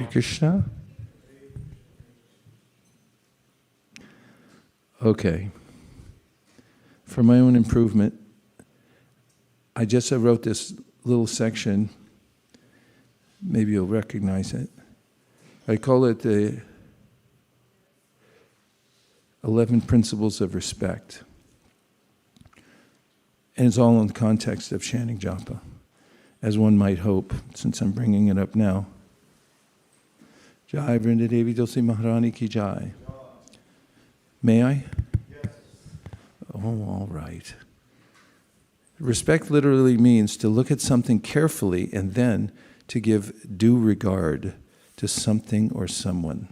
Krishna. Okay. For my own improvement, I wrote this little section. Maybe you'll recognize it. I call it the 11 Principles of Respect. And it's all in the context of chanting japa, as one might hope, since I'm bringing it up now. Jai Vrinda Devi Tulsi Maharani ki Jai. May I? Yes. Oh, all right. Respect literally means to look at something carefully and then to give due regard to something or someone.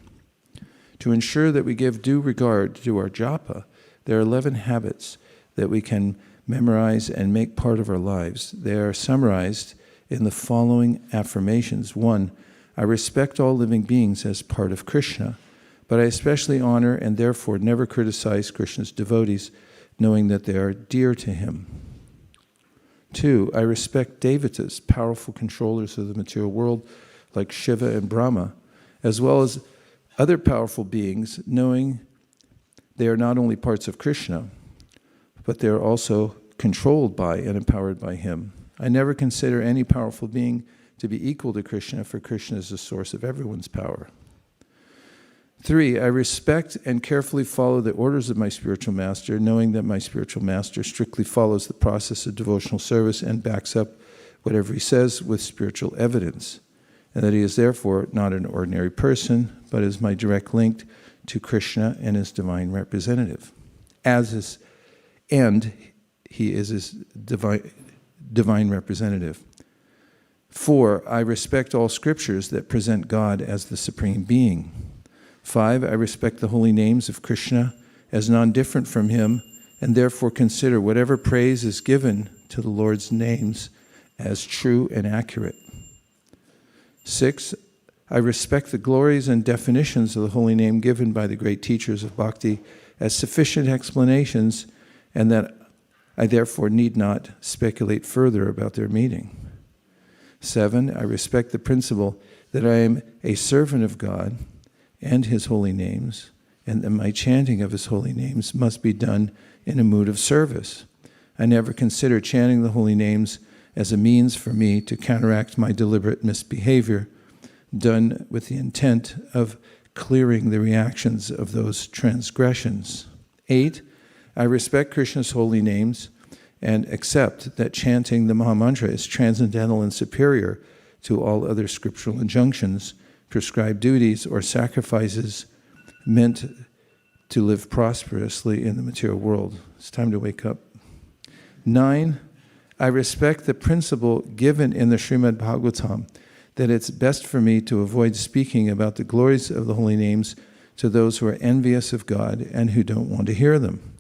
To ensure that we give due regard to our japa, there are 11 habits that we can memorize and make part of our lives. They are summarized in the following affirmations. 1, I respect all living beings as part of Krishna, but I especially honor and therefore never criticize Krishna's devotees, knowing that they are dear to him. 2, I respect devatas, powerful controllers of the material world, like Shiva and Brahma, as well as other powerful beings, knowing they are not only parts of Krishna, but they are also controlled by and empowered by him. I never consider any powerful being to be equal to Krishna, for Krishna is the source of everyone's power. 3, I respect and carefully follow the orders of my spiritual master, knowing that my spiritual master strictly follows the process of devotional service and backs up whatever he says with spiritual evidence, and that he is therefore not an ordinary person, but is my direct link to Krishna and his divine representative, and he is his divine representative. 4, I respect all scriptures that present God as the supreme being. 5, I respect the holy names of Krishna as non-different from him, and therefore consider whatever praise is given to the Lord's names as true and accurate. 6, I respect the glories and definitions of the holy name given by the great teachers of bhakti as sufficient explanations, and that I therefore need not speculate further about their meaning. 7, I respect the principle that I am a servant of God and his holy names, and that my chanting of his holy names must be done in a mood of service. I never consider chanting the holy names as a means for me to counteract my deliberate misbehavior, done with the intent of clearing the reactions of those transgressions. 8, I respect Krishna's holy names and accept that chanting the Mahamantra is transcendental and superior to all other scriptural injunctions, prescribed duties, or sacrifices meant to live prosperously in the material world. It's time to wake up. 9, I respect the principle given in the Srimad Bhagavatam that it's best for me to avoid speaking about the glories of the holy names to those who are envious of God and who don't want to hear them.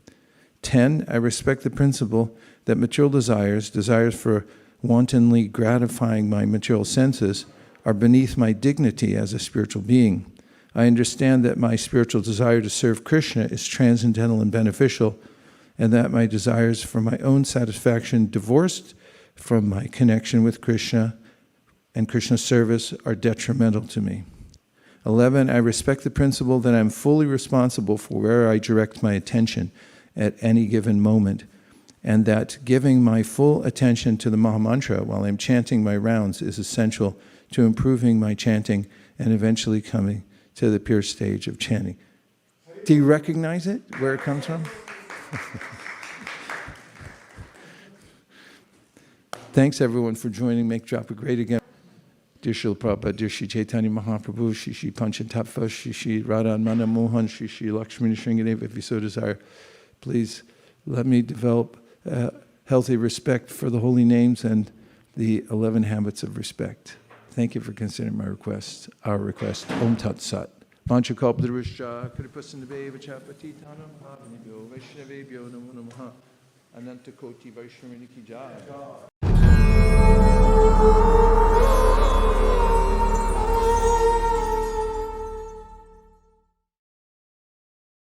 10, I respect the principle that material desires for wantonly gratifying my material senses, are beneath my dignity as a spiritual being. I understand that my spiritual desire to serve Krishna is transcendental and beneficial, and that my desires for my own satisfaction, divorced from my connection with Krishna and Krishna's service, are detrimental to me. 11, I respect the principle that I'm fully responsible for where I direct my attention at any given moment, and that giving my full attention to the Mahamantra while I'm chanting my rounds is essential to improving my chanting and eventually coming to the pure stage of chanting. Do you recognize it, where it comes from? Thanks everyone for joining Make Japa Great Again. Dear Srila Prabhupada, dear Shri Chaitanya Mahaprabhu, Shri Panchatattva, Shri Radha Mana Mohan, Shri Lakshmana Shringadeva, if you so desire, please let me develop healthy respect for the holy names and the 11 habits of respect. Thank you for considering my request, our request. Om Tat Sat. Panchakalpadruscha, Kripasinabheva Chapatitanam, Bhavanibhyo, Vaishnavebhyo, Namo Namaha, Ananta Koti Vaishnaviniki Jai.